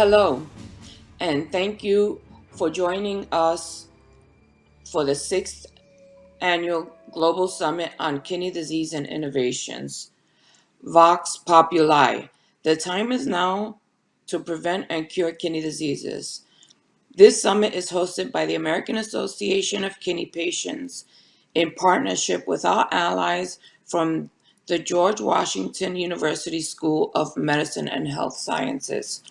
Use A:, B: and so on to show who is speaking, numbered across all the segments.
A: Hello, and thank you for joining us for the 6th Annual Global Summit on Kidney Disease and Innovations, Vox Populi. The time is now to prevent and cure kidney diseases. This summit is hosted by the American Association of Kidney Patients in partnership with our allies from the George Washington University School of Medicine and Health Sciences.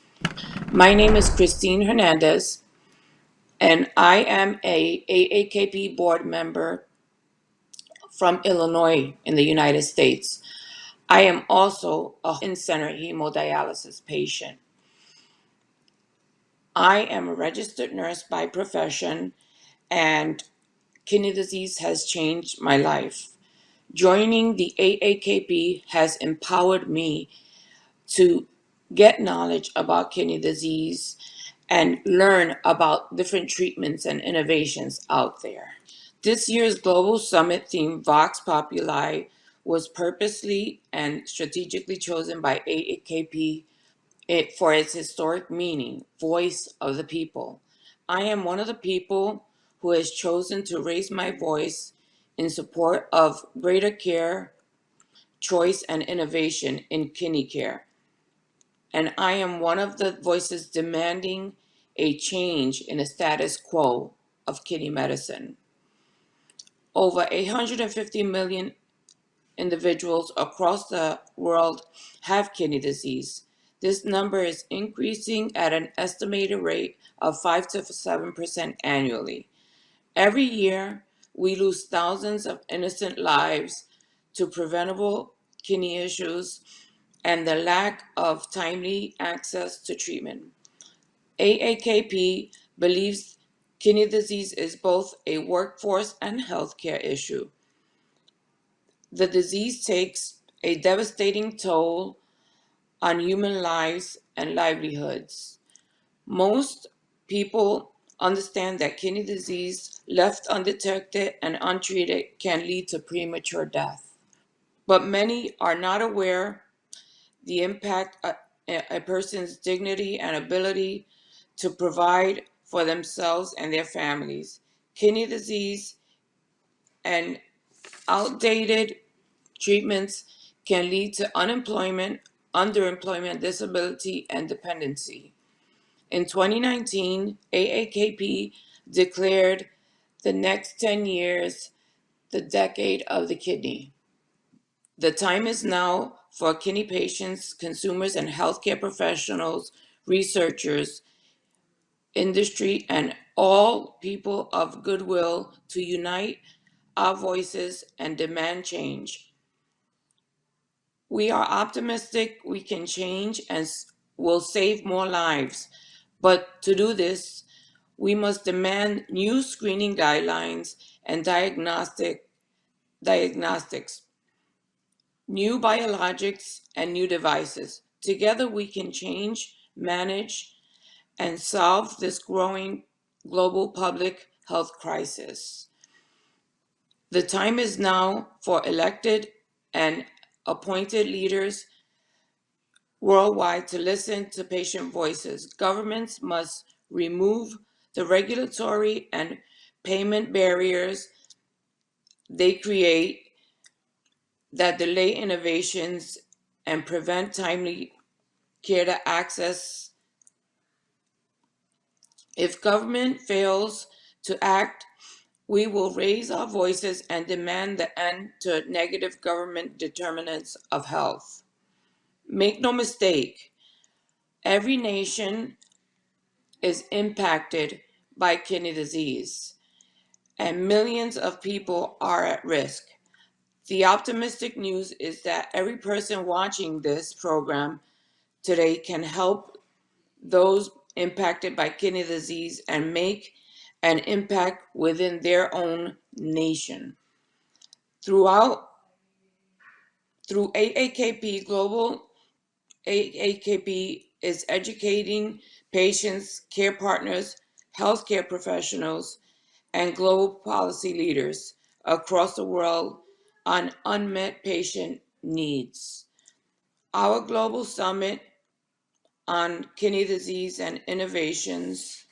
A: My name is Christine Hernandez, and I am a AAKP board member from Illinois in the United States. I am also a in-center hemodialysis patient. I am a registered nurse by profession, and kidney disease has changed my life. Joining the AAKP has empowered me to get knowledge about kidney disease and learn about different treatments and innovations out there. This year's Global Summit theme, Vox Populi, was purposely and strategically chosen by AAKP for its historic meaning, voice of the people. I am one of the people who has chosen to raise my voice in support of greater care, choice, and innovation in kidney care. And I am one of the voices demanding a change in the status quo of kidney medicine. Over 850 million individuals across the world have kidney disease. This number is increasing at an estimated rate of 5 to 7% annually. Every year, we lose thousands of innocent lives to preventable kidney issues and the lack of timely access to treatment. AAKP believes kidney disease is both a workforce and healthcare issue. The disease takes a devastating toll on human lives and livelihoods. Most people understand that kidney disease, left undetected and untreated, can lead to premature death. But many are not aware the impact a person's dignity and ability to provide for themselves and their families. Kidney disease and outdated treatments can lead to unemployment, underemployment, disability, and dependency. In 2019, AAKP declared the next 10 years the decade of the kidney. The time is now for kidney patients, consumers, and healthcare professionals, researchers, industry, and all people of goodwill to unite our voices and demand change. We are optimistic we can change and will save more lives. But to do this, we must demand new screening guidelines and diagnostics, new biologics, and new devices. Together, we can change, manage, and solve this growing global public health crisis. The time is now for elected and appointed leaders worldwide to listen to patient voices. Governments must remove the regulatory and payment barriers they create that delay innovations and prevent timely care to access. If government fails to act, we will raise our voices and demand the end to negative government determinants of health. Make no mistake, every nation is impacted by kidney disease, and millions of people are at risk. The optimistic news is that every person watching this program today can help those impacted by kidney disease and make an impact within their own nation. Through AAKP Global, AAKP is educating patients, care partners, healthcare professionals, and global policy leaders across the world on unmet patient needs. Our global summit on Kidney Disease and Innovations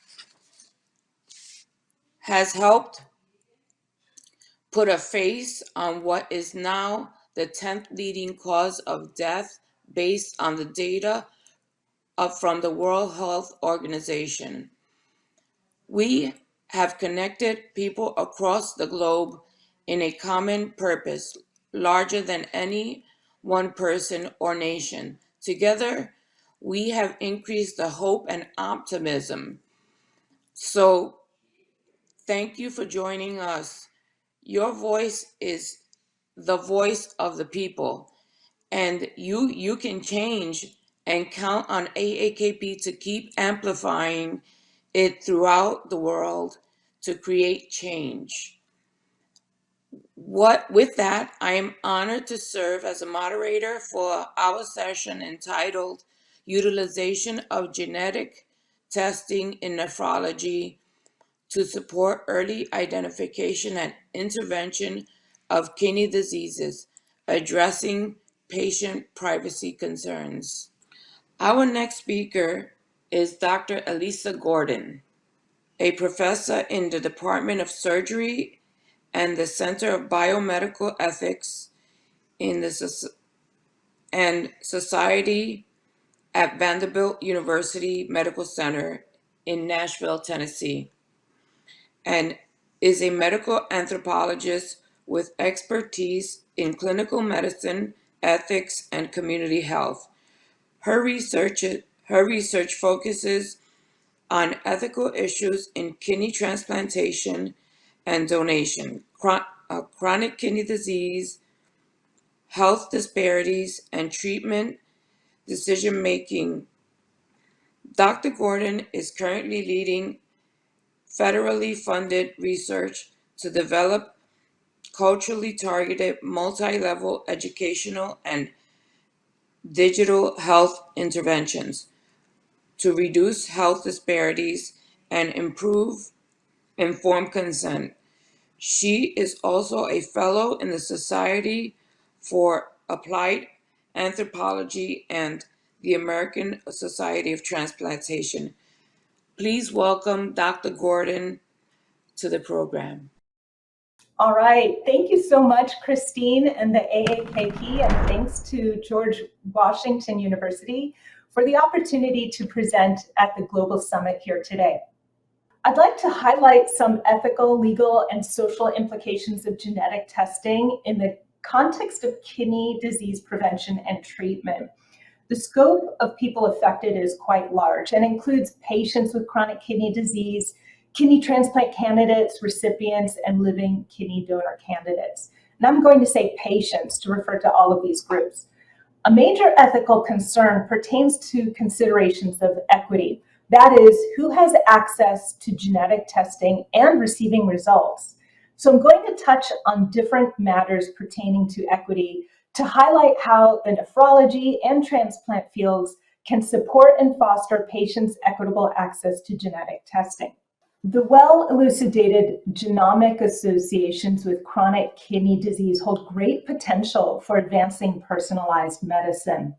A: has helped put a face on what is now the 10th leading cause of death based on the data from the World Health Organization. We have connected people across the globe in a common purpose larger than any one person or nation. Together, we have increased the hope and optimism. So, thank you for joining us. Your voice is the voice of the people, and you can change and count on AAKP to keep amplifying it throughout the world to create change. With that, I am honored to serve as a moderator for our session entitled Utilization of Genetic Testing in Nephrology to Support Early Identification and Intervention of Kidney Diseases, Addressing Patient Privacy Concerns. Our next speaker is Dr. Elisa Gordon, a professor in the Department of Surgery and the Center of Biomedical Ethics in the Society at Vanderbilt University Medical Center in Nashville, Tennessee, and is a medical anthropologist with expertise in clinical medicine, ethics, and community health. Her research focuses on ethical issues in kidney transplantation and donation, chronic kidney disease, health disparities, and treatment decision-making. Dr. Gordon is currently leading federally funded research to develop culturally targeted multi-level educational and digital health interventions to reduce health disparities and improve informed consent. She is also a fellow in the Society for Applied Anthropology and the American Society of Transplantation. Please welcome Dr. Gordon to the program.
B: All right, thank you so much, Christine and the AAKP, and thanks to George Washington University for the opportunity to present at the Global Summit here today. I'd like to highlight some ethical, legal, and social implications of genetic testing in the context of kidney disease prevention and treatment. The scope of people affected is quite large and includes patients with chronic kidney disease, kidney transplant candidates, recipients, and living kidney donor candidates. And I'm going to say patients to refer to all of these groups. A major ethical concern pertains to considerations of equity. That is, who has access to genetic testing and receiving results. So I'm going to touch on different matters pertaining to equity to highlight how the nephrology and transplant fields can support and foster patients' equitable access to genetic testing. The well-elucidated genomic associations with chronic kidney disease hold great potential for advancing personalized medicine.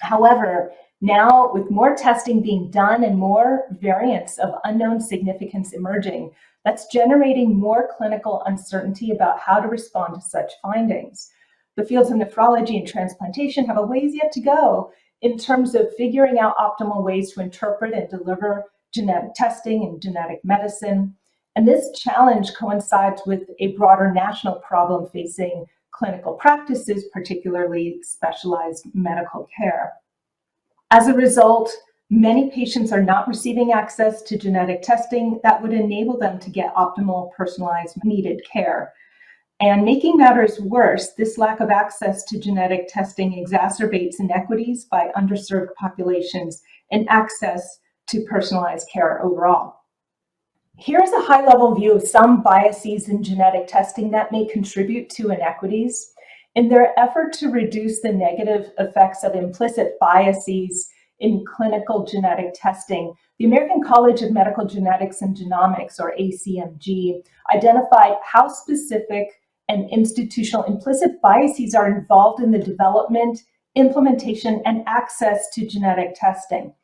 B: However, now with more testing being done and more variants of unknown significance emerging, that's generating more clinical uncertainty about how to respond to such findings. The fields of nephrology and transplantation have a ways yet to go in terms of figuring out optimal ways to interpret and deliver genetic testing and genetic medicine. And this challenge coincides with a broader national problem facing clinical practices, particularly specialized medical care. As a result, many patients are not receiving access to genetic testing that would enable them to get optimal, personalized, needed care. And making matters worse, this lack of access to genetic testing exacerbates inequities by underserved populations and access to personalized care overall. Here's a high-level view of some biases in genetic testing that may contribute to inequities. In their effort to reduce the negative effects of implicit biases in clinical genetic testing, the American College of Medical Genetics and Genomics, or ACMG, identified how specific and institutional implicit biases are involved in the development implementation, and access to genetic testing.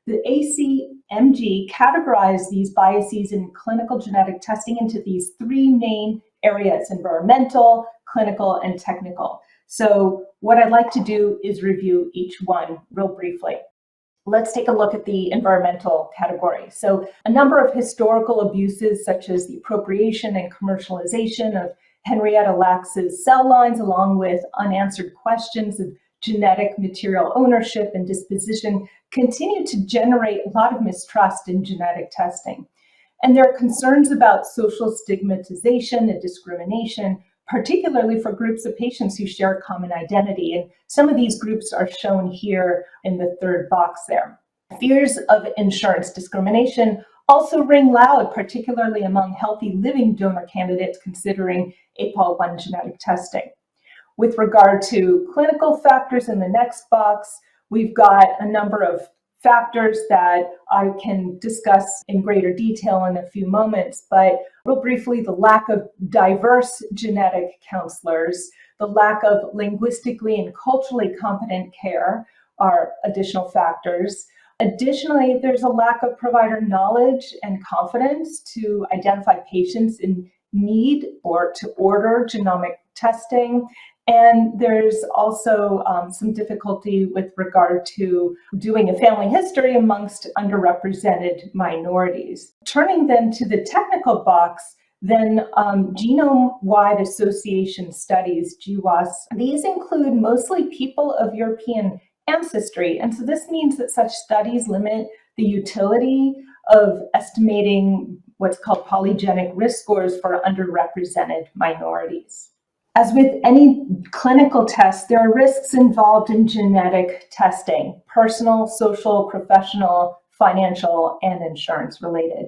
B: The ACMG categorized these biases in clinical genetic testing into these three main areas: environmental, clinical, and technical. So what I'd like to do is review each one real briefly. Let's take a look at the environmental category. So a number of historical abuses, such as the appropriation and commercialization of Henrietta Lacks's cell lines, along with unanswered questions of genetic material ownership and disposition, continue to generate a lot of mistrust in genetic testing. And there are concerns about social stigmatization and discrimination, particularly for groups of patients who share a common identity. And some of these groups are shown here in the third box there. Fears of insurance discrimination also ring loud, particularly among healthy living donor candidates considering APOL1 genetic testing. With regard to clinical factors in the next box, we've got a number of factors that I can discuss in greater detail in a few moments, but real briefly, the lack of diverse genetic counselors, the lack of linguistically and culturally competent care are additional factors. Additionally, there's a lack of provider knowledge and confidence to identify patients in need or to order genomic testing. And there's also some difficulty with regard to doing a family history amongst underrepresented minorities. Turning then to the technical box, then genome-wide association studies, GWAS, these include mostly people of European ancestry. And so this means that such studies limit the utility of estimating what's called polygenic risk scores for underrepresented minorities. As with any clinical test, there are risks involved in genetic testing: personal, social, professional, financial, and insurance related.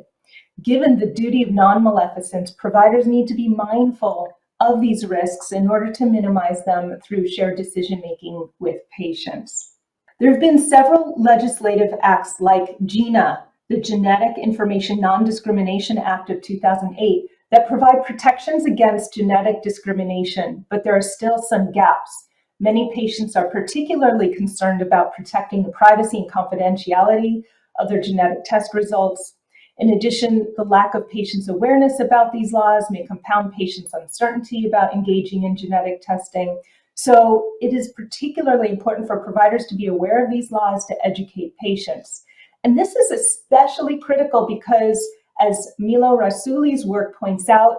B: Given the duty of non-maleficence, providers need to be mindful of these risks in order to minimize them through shared decision-making with patients. There have been several legislative acts like GINA, the Genetic Information Non-Discrimination Act of 2008, that provide protections against genetic discrimination, but there are still some gaps. Many patients are particularly concerned about protecting the privacy and confidentiality of their genetic test results. In addition, the lack of patients' awareness about these laws may compound patients' uncertainty about engaging in genetic testing. So it is particularly important for providers to be aware of these laws to educate patients. And this is especially critical because, as Milo Rasuli's work points out,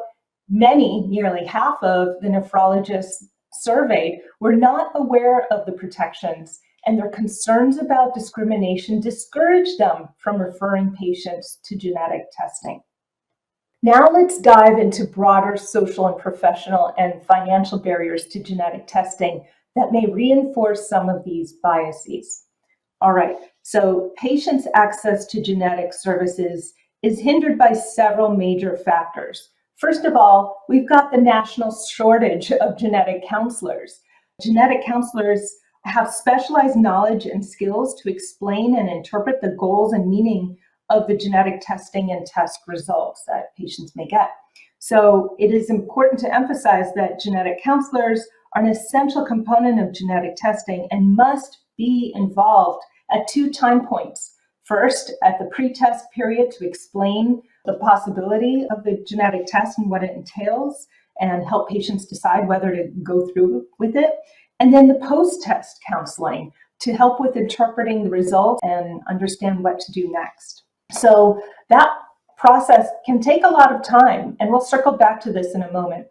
B: many, nearly half of the nephrologists surveyed were not aware of the protections, and their concerns about discrimination discouraged them from referring patients to genetic testing. Now let's dive into broader social and professional and financial barriers to genetic testing that may reinforce some of these biases. All right, so patients' access to genetic services is hindered by several major factors. First of all, we've got the national shortage of genetic counselors. Genetic counselors have specialized knowledge and skills to explain and interpret the goals and meaning of the genetic testing and test results that patients may get. So it is important to emphasize that genetic counselors are an essential component of genetic testing and must be involved at two time points. First, at the pre-test period to explain the possibility of the genetic test and what it entails and help patients decide whether to go through with it. And then the post-test counseling to help with interpreting the results and understand what to do next. So that process can take a lot of time, and we'll circle back to this in a moment.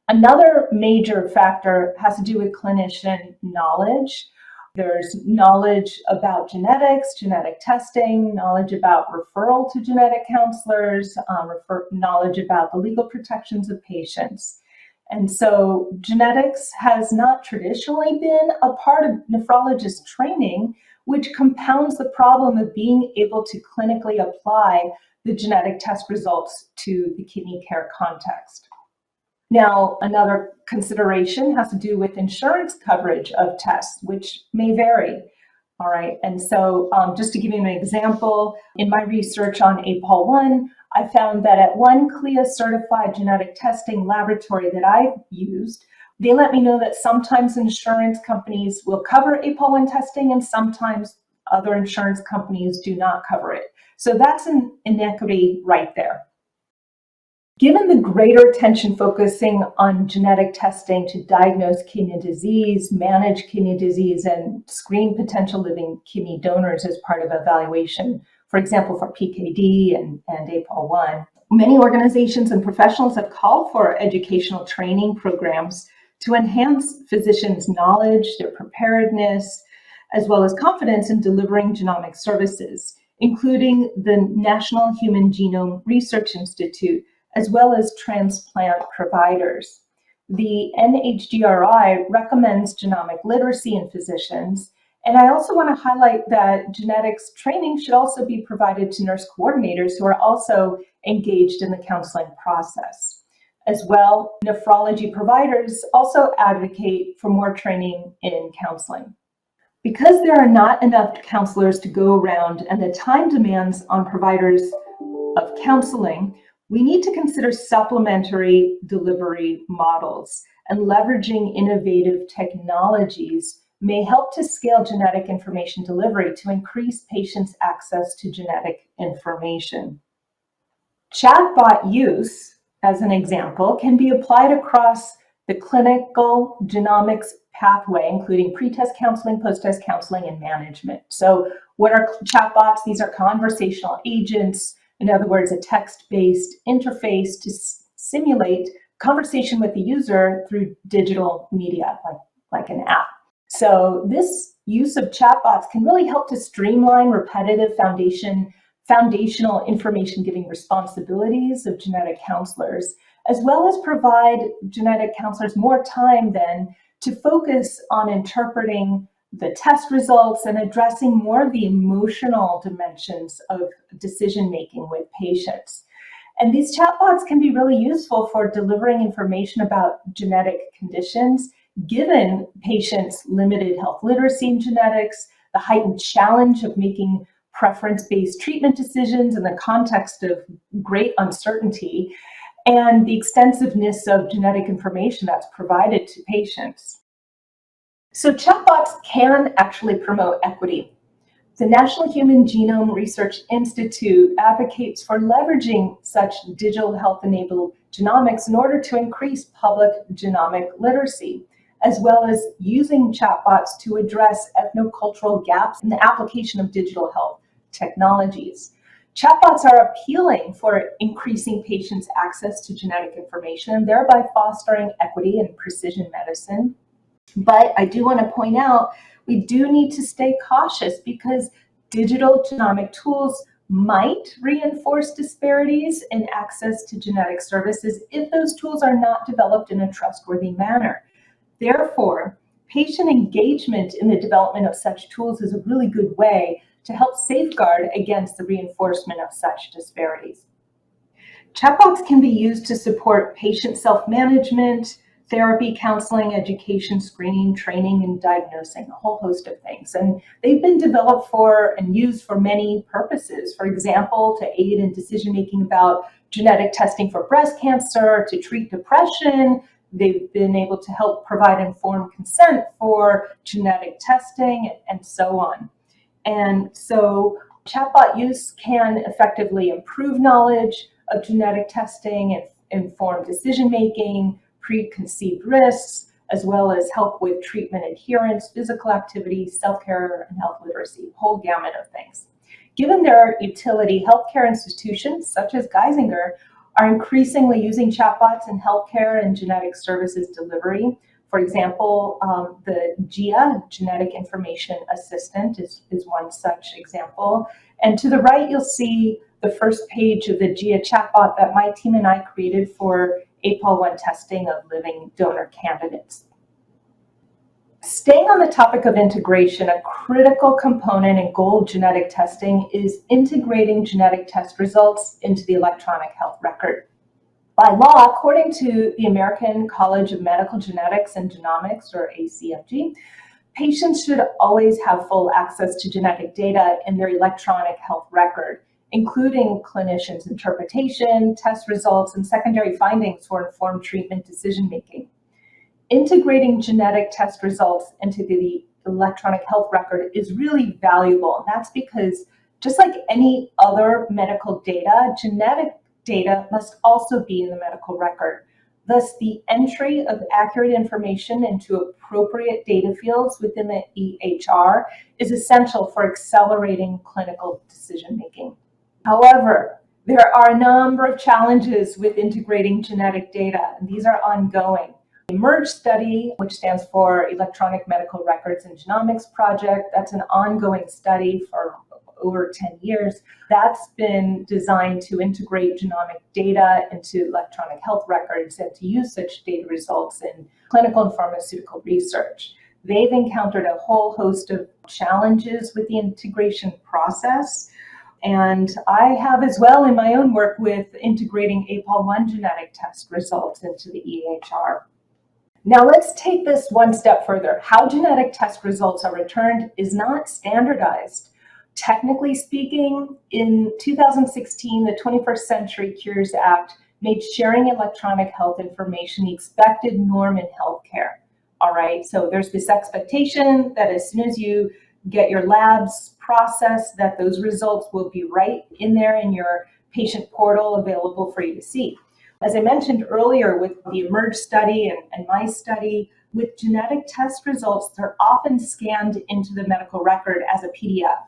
B: Another major factor has to do with clinician knowledge. There's knowledge about genetics, genetic testing, knowledge about referral to genetic counselors, knowledge about the legal protections of patients. And so genetics has not traditionally been a part of nephrologist training, which compounds the problem of being able to clinically apply the genetic test results to the kidney care context. Now, another consideration has to do with insurance coverage of tests, which may vary. All right, and so just to give you an example, in my research on APOL1, I found that at one CLIA certified genetic testing laboratory that I used, They let me know that sometimes insurance companies will cover APOL1 testing and sometimes other insurance companies do not cover it. So that's an inequity right there. Given the greater attention focusing on genetic testing to diagnose kidney disease, manage kidney disease, and screen potential living kidney donors as part of evaluation, for example, for PKD and APOL1, many organizations and professionals have called for educational training programs to enhance physicians' knowledge, their preparedness, as well as confidence in delivering genomic services, including the National Human Genome Research Institute, as well as transplant providers. The NHGRI recommends genomic literacy in physicians, and I also want to highlight that genetics training should also be provided to nurse coordinators who are also engaged in the counseling process. As well, nephrology providers also advocate for more training in counseling. Because there are not enough counselors to go around and the time demands on providers of counseling, we need to consider supplementary delivery models, and leveraging innovative technologies may help to scale genetic information delivery to increase patients' access to genetic information. Chatbot use, as an example, can be applied across the clinical genomics pathway, including pre-test counseling, post-test counseling, and management. So what are chatbots? These are conversational agents. In other words, a text-based interface to simulate conversation with the user through digital media, like an app. So this use of chatbots can really help to streamline repetitive foundational information-giving responsibilities of genetic counselors, as well as provide genetic counselors more time then to focus on interpreting the test results and addressing more of the emotional dimensions of decision-making with patients. And these chatbots can be really useful for delivering information about genetic conditions, given patients' limited health literacy in genetics, the heightened challenge of making preference-based treatment decisions in the context of great uncertainty, and the extensiveness of genetic information that's provided to patients. So chatbots can actually promote equity. The National Human Genome Research Institute advocates for leveraging such digital health-enabled genomics in order to increase public genomic literacy, as well as using chatbots to address ethnocultural gaps in the application of digital health technologies. Chatbots are appealing for increasing patients' access to genetic information and thereby fostering equity and precision medicine. But I do want to point out, we do need to stay cautious because digital genomic tools might reinforce disparities in access to genetic services if those tools are not developed in a trustworthy manner. Therefore, patient engagement in the development of such tools is a really good way to help safeguard against the reinforcement of such disparities. Chatbots can be used to support patient self-management, therapy, counseling, education, screening, training, and diagnosing, a whole host of things. And they've been developed for and used for many purposes. For example, to aid in decision-making about genetic testing for breast cancer, to treat depression. They've been able to help provide informed consent for genetic testing, and so on. And so chatbot use can effectively improve knowledge of genetic testing and inform decision-making, preconceived risks, as well as help with treatment adherence, physical activity, self-care, and health literacy, a whole gamut of things. Given their utility, healthcare institutions such as Geisinger are increasingly using chatbots in healthcare and genetic services delivery. For example, the GIA, Genetic Information Assistant, is one such example. And to the right, you'll see the first page of the GIA chatbot that my team and I created for APOL1 testing of living donor candidates. Staying on the topic of integration, a critical component in goal genetic testing is integrating genetic test results into the electronic health record. By law, according to the American College of Medical Genetics and Genomics, or ACMG, patients should always have full access to genetic data in their electronic health record, including clinicians' interpretation, test results, and secondary findings for informed treatment decision-making. integrating genetic test results into the electronic health record is really valuable. And that's because just like any other medical data, genetic data must also be in the medical record. Thus, the entry of accurate information into appropriate data fields within the EHR is essential for accelerating clinical decision-making. However, there are a number of challenges with integrating genetic data, and these are ongoing. The eMERGE study, which stands for Electronic Medical Records and Genomics Project, that's an ongoing study for over 10 years. That's been designed to integrate genomic data into electronic health records and to use such data results in clinical and pharmaceutical research. They've encountered a whole host of challenges with the integration process. And I have as well in my own work with integrating APOL1 genetic test results into the EHR. Now let's take this one step further. How genetic test results are returned is not standardized. Technically speaking, in 2016, the 21st Century Cures Act made sharing electronic health information the expected norm in healthcare. All right, so there's this expectation that as soon as you get your labs processed, that those results will be right in there in your patient portal available for you to see. As I mentioned earlier with the eMERGE study and my study, with genetic test results, they're often scanned into the medical record as a PDF.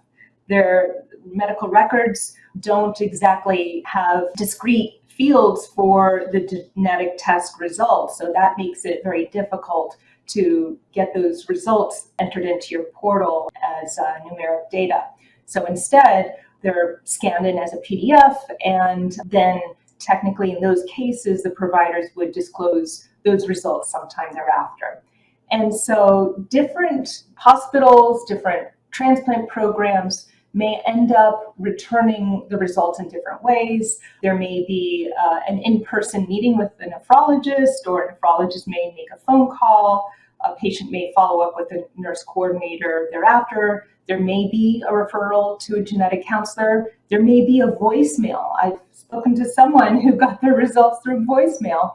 B: Their medical records don't exactly have discrete fields for the genetic test results, so that makes it very difficult to get those results entered into your portal as numeric data. So instead, they're scanned in as a PDF, and then technically in those cases, the providers would disclose those results sometime thereafter. And so different hospitals, different transplant programs may end up returning the results in different ways. There may be an in-person meeting with the nephrologist, or a nephrologist may make a phone call. A patient may follow up with a nurse coordinator thereafter. There may be a referral to a genetic counselor. There may be a voicemail. I've spoken to someone who got their results through voicemail.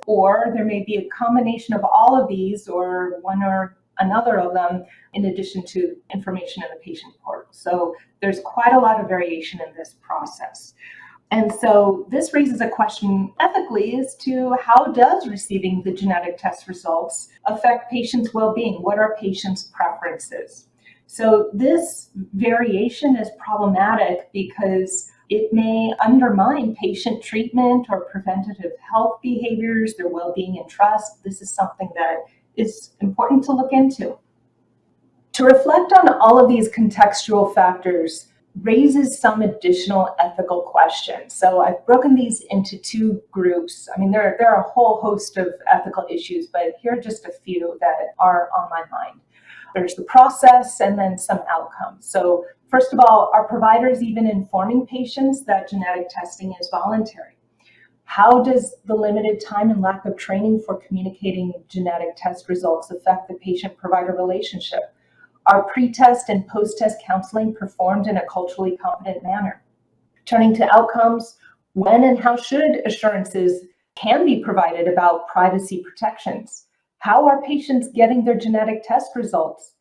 B: Or there may be a combination of all of these, or one or another of them, in addition to information in the patient portal. So there's quite a lot of variation in this process. And so this raises a question ethically as to how does receiving the genetic test results affect patients' well-being? What are patients' preferences? So this variation is problematic because it may undermine patient treatment or preventative health behaviors, their well-being and trust. This is something that is important to look into. To reflect on all of these contextual factors raises some additional ethical questions. So I've broken these into two groups. I mean, there are a whole host of ethical issues, but here are just a few that are on my mind. There's the process and then some outcomes. So first of all, are providers even informing patients that genetic testing is voluntary? How does the limited time and lack of training for communicating genetic test results affect the patient-provider relationship? Are pre-test and post-test counseling performed in a culturally competent manner? Turning to outcomes, when and how should assurances can be provided about privacy protections? How are patients getting their genetic test results?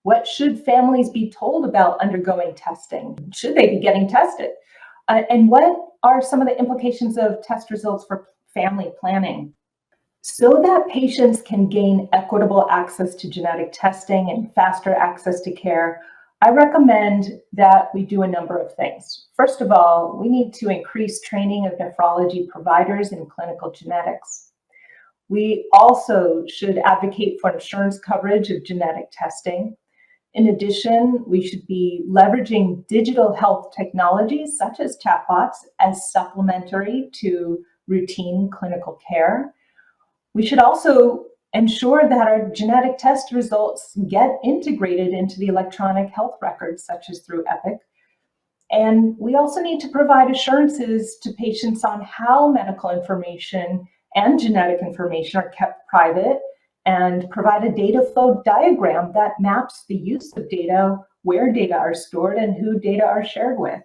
B: What should families be told about undergoing testing? Should they be getting tested? And what are some of the implications of test results for family planning? So that patients can gain equitable access to genetic testing and faster access to care, I recommend that we do a number of things. First of all, we need to increase training of nephrology providers in clinical genetics. We also should advocate for insurance coverage of genetic testing. In addition, we should be leveraging digital health technologies such as chatbots as supplementary to routine clinical care. We should also ensure that our genetic test results get integrated into the electronic health records, such as through Epic. And we also need to provide assurances to patients on how medical information and genetic information are kept private, and provide a data flow diagram that maps the use of data, where data are stored, and who data are shared with.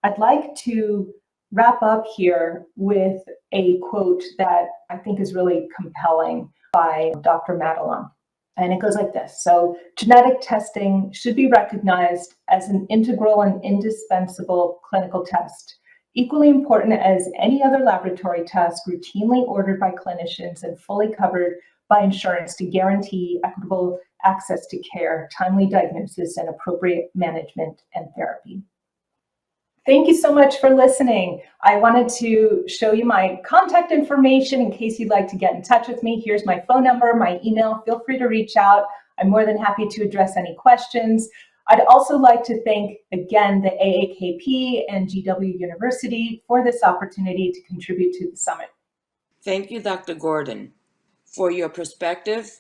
B: I'd like to wrap up here with a quote that I think is really compelling. by Dr. Madelon. And it goes like this. So genetic testing should be recognized as an integral and indispensable clinical test, equally important as any other laboratory test routinely ordered by clinicians and fully covered by insurance to guarantee equitable access to care, timely diagnosis, and appropriate management and therapy. Thank you so much for listening. I wanted to show you my contact information in case you'd like to get in touch with me. Here's my phone number, my email. Feel free to reach out. I'm more than happy to address any questions. I'd also like to thank, again, the AAKP and GW University for this opportunity to contribute to the summit.
A: Thank you, Dr. Gordon, for your perspective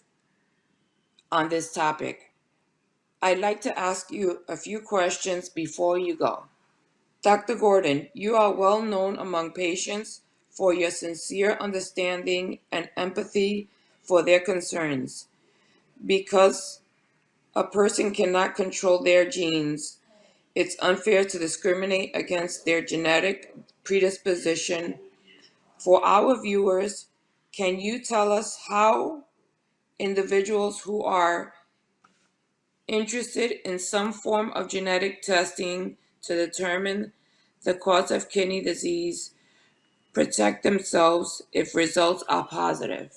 A: on this topic. I'd like to ask you a few questions before you go. Dr. Gordon, you are well known among patients for your sincere understanding and empathy for their concerns. Because a person cannot control their genes, it's unfair to discriminate against their genetic predisposition. For our viewers, can you tell us how individuals who are interested in some form of genetic testing to determine the cause of kidney disease protect themselves if results are positive?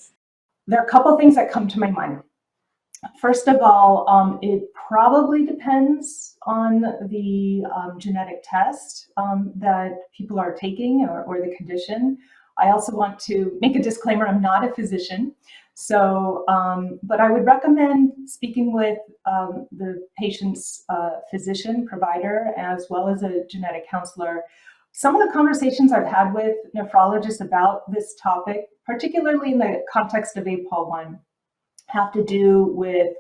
B: There are a couple things that come to my mind. First of all, it probably depends on the genetic test that people are taking or the condition. I also want to make a disclaimer, I'm not a physician. So, but I would recommend speaking with the patient's physician, provider, as well as a genetic counselor. Some of the conversations I've had with nephrologists about this topic, particularly in the context of APOL1, have to do with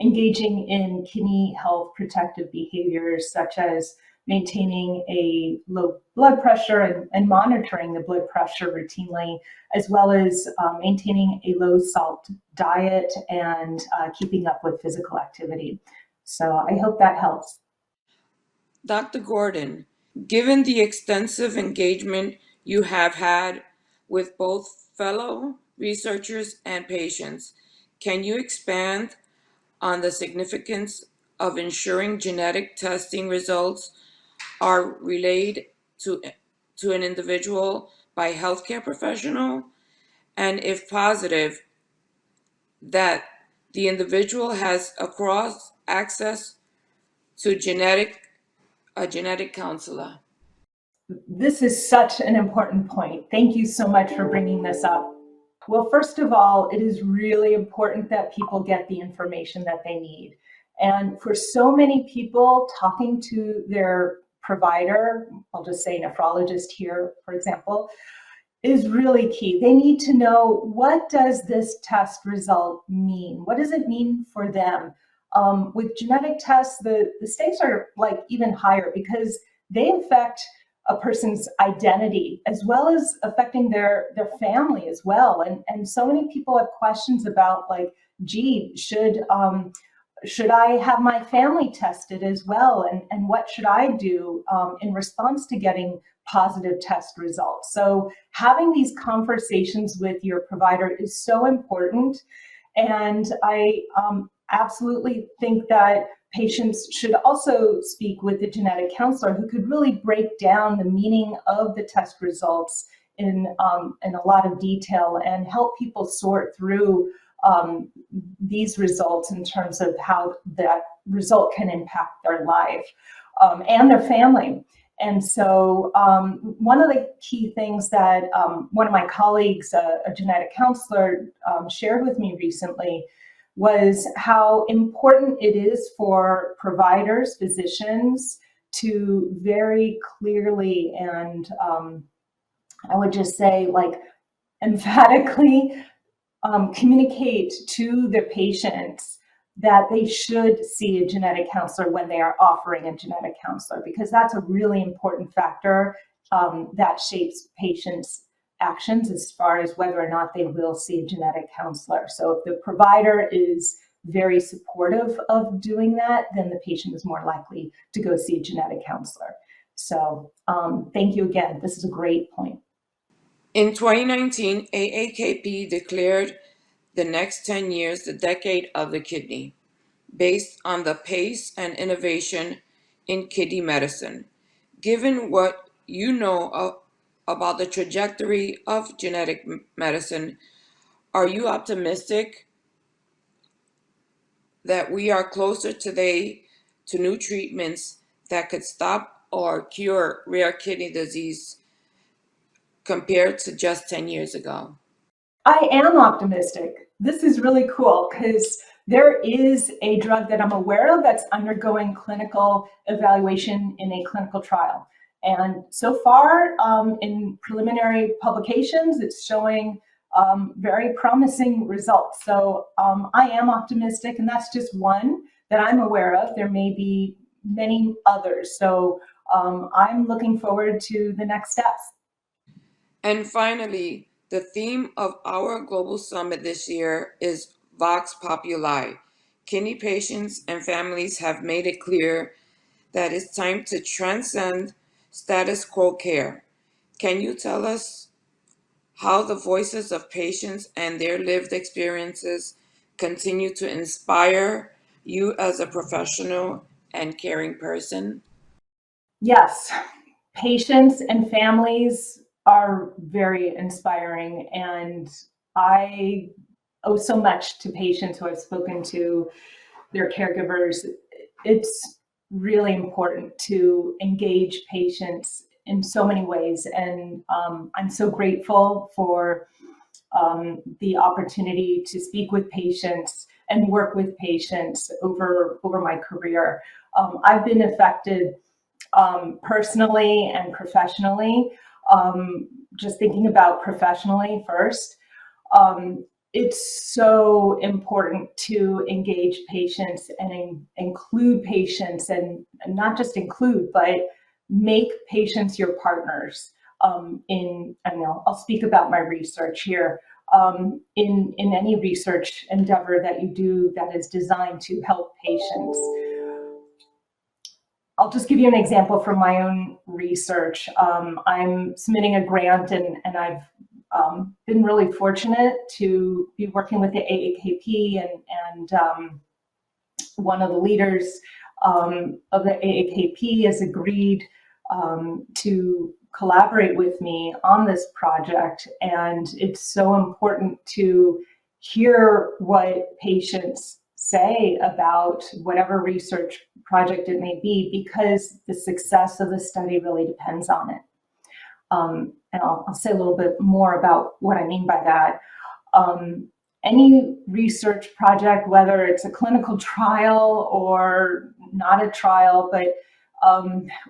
B: engaging in kidney health protective behaviors, such as maintaining a low blood pressure and monitoring the blood pressure routinely, as well as maintaining a low salt diet and keeping up with physical activity. So I hope that helps.
A: Dr. Gordon, given the extensive engagement you have had with both fellow researchers and patients, can you expand on the significance of ensuring genetic testing results are relayed to an individual by a healthcare professional? And if positive, that the individual has across access to a genetic counselor?
B: This is such an important point. Thank you so much for bringing this up. Well, first of all, it is really important that people get the information that they need. And for so many people, talking to their provider, I'll just say nephrologist here, for example, is really key. They need to know, what does this test result mean? What does it mean for them? With genetic tests, the stakes are like even higher because they affect a person's identity as well as affecting their family as well. And so many people have questions about, like, gee, should I have my family tested as well? And what should I do in response to getting positive test results? So having these conversations with your provider is so important. And I absolutely think that patients should also speak with the genetic counselor who could really break down the meaning of the test results in a lot of detail and help people sort through these results in terms of how that result can impact their life and their family. And so one of the key things that one of my colleagues, a genetic counselor, shared with me recently was how important it is for providers, physicians, to very clearly and I would just say, like, emphatically communicate to their patients that they should see a genetic counselor when they are offering a genetic counselor, because that's a really important factor that shapes patients' actions as far as whether or not they will see a genetic counselor. So if the provider is very supportive of doing that, then the patient is more likely to go see a genetic counselor. So thank you again. This is a great point.
A: In 2019, AAKP declared the next 10 years the decade of the kidney, based on the pace and innovation in kidney medicine. Given what you know about the trajectory of genetic medicine, are you optimistic that we are closer today to new treatments that could stop or cure rare kidney disease compared to just 10 years ago?
B: I am optimistic. This is really cool because there is a drug that I'm aware of that's undergoing clinical evaluation in a clinical trial. And so far, in preliminary publications, it's showing very promising results. So I am optimistic, and that's just one that I'm aware of. There may be many others. So I'm looking forward to the next steps.
A: And finally, the theme of our global summit this year is Vox Populi. Kidney patients and families have made it clear that it's time to transcend status quo care. Can you tell us how the voices of patients and their lived experiences continue to inspire you as a professional and caring person?
B: Yes, patients and families are very inspiring, and I owe so much to patients who I've spoken to, their caregivers. It's really important to engage patients in so many ways, and I'm so grateful for the opportunity to speak with patients and work with patients over my career. I've been affected personally and professionally. Just thinking about professionally first, it's so important to engage patients and include patients, and not just include, but make patients your partners. I don't know, I'll speak about my research here. In any research endeavor that you do that is designed to help patients, I'll just give you an example from my own research. I'm submitting a grant, and I've been really fortunate to be working with the AAKP, and one of the leaders of the AAKP has agreed to collaborate with me on this project. And it's so important to hear what patients say about whatever research project it may be, because the success of the study really depends on it. And I'll say a little bit more about what I mean by that. Any research project, whether it's a clinical trial or not a trial, but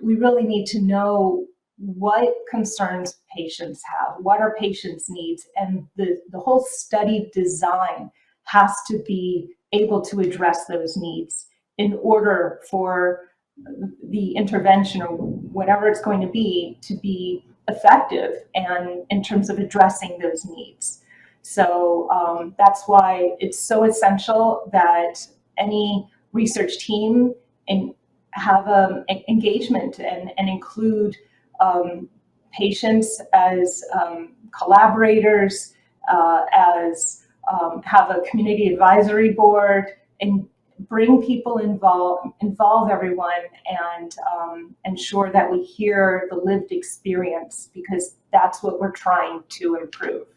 B: we really need to know what concerns patients have, what are patients' needs, and the whole study design has to be able to address those needs in order for the intervention or whatever it's going to be effective and in terms of addressing those needs. So that's why it's so essential that any research team have engagement and include patients as collaborators, as have a community advisory board, and bring people involve everyone, and ensure that we hear the lived experience, because that's what we're trying to improve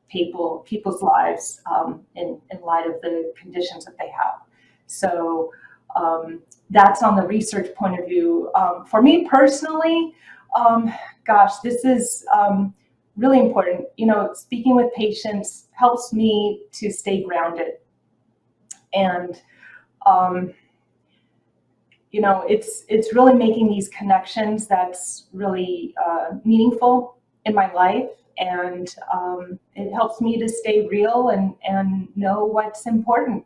B: people's lives in light of the conditions that they have. So that's on the research point of view. For me personally, gosh, this is really important. You know, speaking with patients helps me to stay grounded. And you know, it's really making these connections that's really meaningful in my life, and it helps me to stay real and know what's important.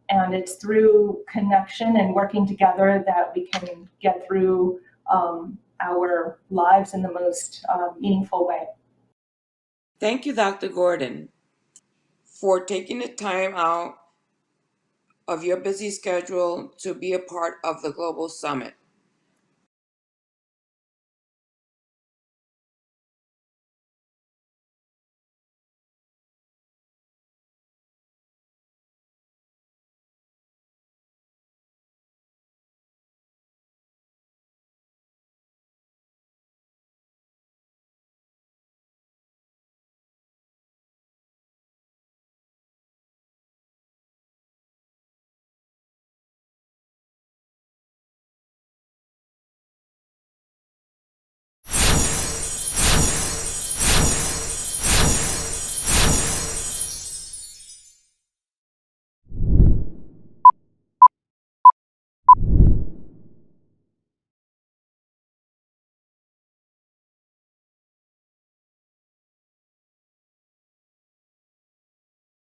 B: And it's through connection and working together that we can get through our lives in the most meaningful way.
A: Thank you, Dr. Gordon, for taking the time out of your busy schedule to be a part of the Global Summit.